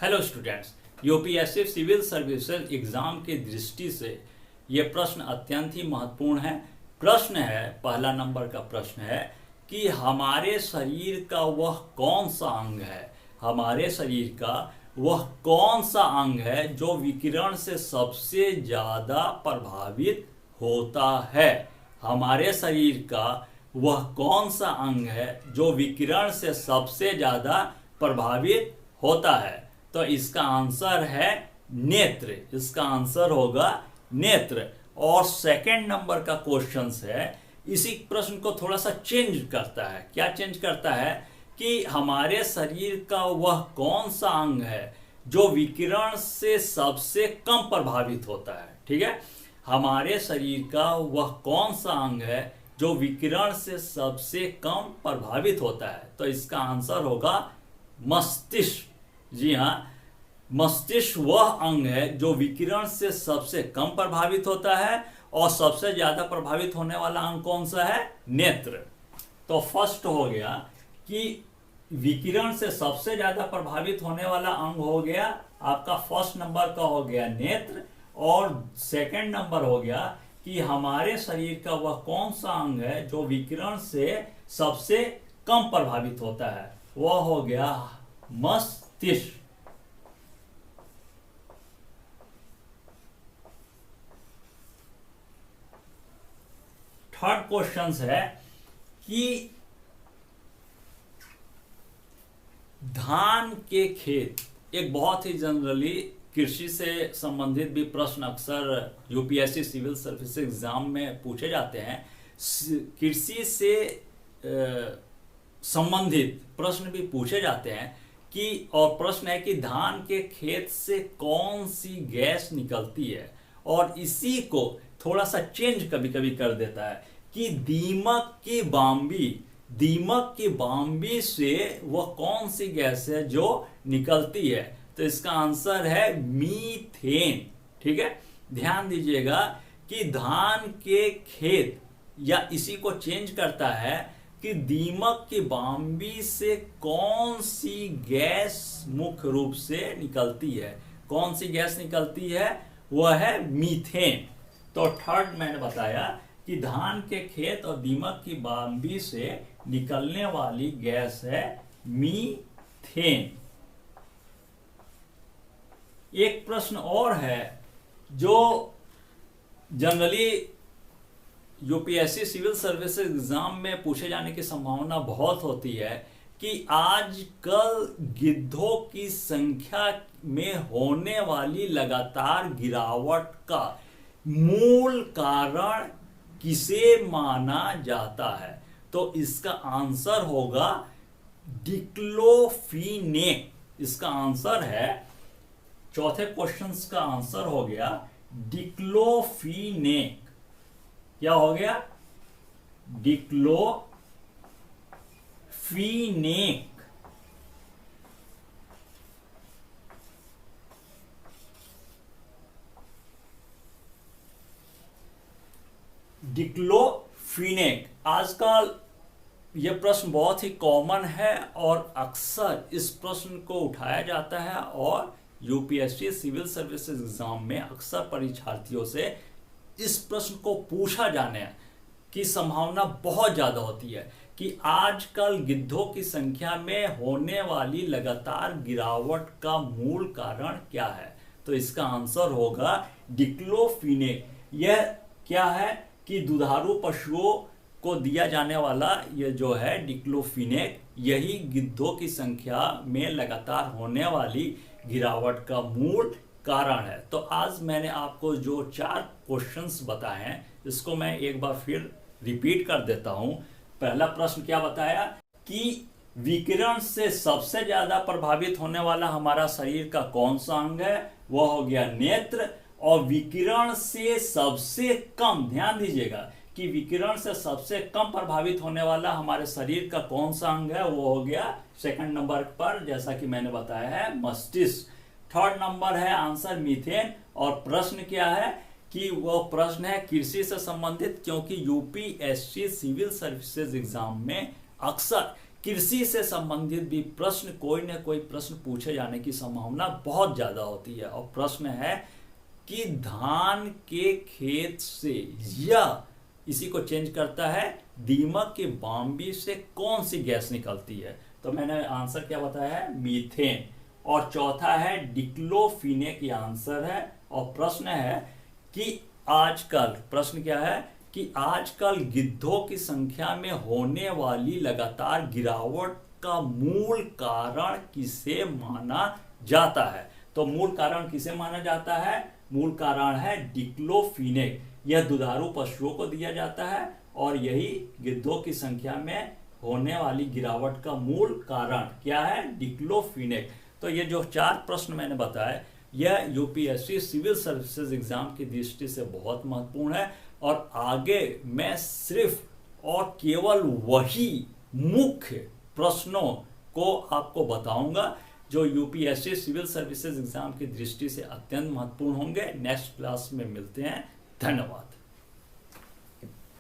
Hello students, UPSC civil services exam की दृष्टि से ये प्रश्न अत्यंत ही महत्वपूर्ण है। प्रश्न है, पहला नंबर का प्रश्न है कि हमारे शरीर का वह कौन सा अंग है, हमारे शरीर का वह कौन सा अंग है जो विकिरण से सबसे ज्यादा प्रभावित होता है। हमारे शरीर का वह कौन सा अंग है जो विकिरण से सबसे ज्यादा प्रभावित होता है। तो इसका आंसर है नेत्र, इसका आंसर होगा नेत्र। और सेकंड नंबर का क्वेश्चन है, इसी प्रश्न को थोड़ा सा चेंज करता है। क्या चेंज करता है कि हमारे शरीर का वह कौन सा अंग है जो विकिरण से सबसे कम प्रभावित होता है। ठीक है, हमारे शरीर का वह कौन सा अंग है जो विकिरण से सबसे कम प्रभावित होता है। तो इसका आंसर होगा मस्तिष्क। जी हाँ, मस्तिष्क वह अंग है जो विकिरण से सबसे कम प्रभावित होता है। और सबसे ज्यादा प्रभावित होने वाला अंग कौन सा है? नेत्र। तो फर्स्ट हो गया कि विकिरण से सबसे ज्यादा प्रभावित होने वाला अंग हो गया आपका, फर्स्ट नंबर का हो गया नेत्र। और सेकंड नंबर हो गया कि हमारे शरीर का वह कौन सा अंग है जो विकिरण से सबसे कम प्रभावित होता है, वह हो गया मस्तिष्क। थर्ड क्वेश्चन है कि धान के खेत, एक बहुत ही जनरली कृषि से संबंधित भी प्रश्न अक्सर यूपीएससी सिविल सर्विस एग्जाम में पूछे जाते हैं। कृषि से संबंधित प्रश्न भी पूछे जाते हैं कि, और प्रश्न है कि धान के खेत से कौन सी गैस निकलती है। और इसी को थोड़ा सा चेंज कभी कभी कर देता है कि दीमक की बाम्बी से वह कौन सी गैस है जो निकलती है। तो इसका आंसर है मीथेन। ठीक है, ध्यान दीजिएगा कि धान के खेत, या इसी को चेंज करता है कि दीमक की बाम्बी से कौन सी गैस मुख्य रूप से निकलती है। कौन सी गैस निकलती है? वह है मीथेन। तो थर्ड मैंने बताया कि धान के खेत और दीमक की बाम्बी से निकलने वाली गैस है मीथेन। एक प्रश्न और है जो generally UPSC civil service exam में पूछे जाने की संभावना बहुत होती है कि आजकल गिद्धों की संख्या में होने वाली लगातार गिरावट का मूल कारण किसे माना जाता है। तो इसका आंसर होगा डिक्लोफिनेक। इसका आंसर है, चौथे क्वेश्चन का आंसर हो गया डिक्लोफिनेक। क्या हो गया? डिक्लोफिनेक। डिक्लोफिनेक आजकल यह प्रश्न बहुत ही कॉमन है और अक्सर इस प्रश्न को उठाया जाता है और यूपीएससी सिविल सर्विसेज एग्जाम में अक्सर परीक्षार्थियों से इस प्रश्न को पूछा जाने की संभावना बहुत ज्यादा होती है कि आजकल गिद्धों की संख्या में होने वाली लगातार गिरावट का मूल कारण क्या है। तो इसका आंसर होगा डिक्लोफिनेक। यह क्या है कि दुधारू पशुओं को दिया जाने वाला यह जो है डिक्लोफिनेक, यही गिद्धों की संख्या में लगातार होने वाली गिरावट का मूल कारण है। तो आज मैंने आपको जो 4 क्वेश्चंस बताए हैं, इसको मैं एक बार फिर रिपीट कर देता हूं। पहला प्रश्न क्या बताया कि विकिरण से सबसे ज्यादा प्रभावित होने वाला हमारा शरीर का कौन सा अंग है, वह हो गया नेत्र। और विकिरण से सबसे कम, ध्यान दीजिएगा कि विकिरण से सबसे कम प्रभावित होने वाला हमारे शरीर का कौन सा अंग है, वो हो गया सेकंड नंबर पर, जैसा कि मैंने बताया है, मस्तिष्क। थर्ड नंबर है आंसर मीथेन। और प्रश्न क्या है कि वह प्रश्न है कृषि से संबंधित, क्योंकि यूपीएससी सिविल सर्विसेज एग्जाम में अक्सर कृषि से संबंधित भी प्रश्न, कोई न कोई प्रश्न पूछे जाने की संभावना बहुत ज्यादा होती है। और प्रश्न है कि धान के खेत से, या इसी को चेंज करता है, दीमक के बाम्बी से कौन सी गैस निकलती है? तो मैंने आंसर क्या बताया है? मीथेन। और चौथा है डिक्लोफिनेक, ये आंसर है। और प्रश्न है कि आजकल, प्रश्न क्या है कि आजकल गिद्धों की संख्या में होने वाली लगातार गिरावट का मूल कारण किसे माना जाता है? तो मूल कारण किसे माना जाता है? मूल कारण है डिक्लोफिनेक। यह दुधारू पशुओं को दिया जाता है और यही गिद्धों की संख्या में होने वाली गिरावट का मूल कारण क्या है? डिक्लोफिनेक। तो ये जो 4 प्रश्न मैंने बताए, यह यूपीएससी सिविल सर्विसेज एग्जाम की दृष्टि से बहुत महत्वपूर्ण है। और आगे मैं सिर्फ और केवल वही मुख्य प्रश्नों को आपको बताऊंगा जो यूपीएससी सिविल सर्विसेज एग्जाम की दृष्टि से अत्यंत महत्वपूर्ण होंगे। नेक्स्ट क्लास में मिलते हैं। धन्यवाद।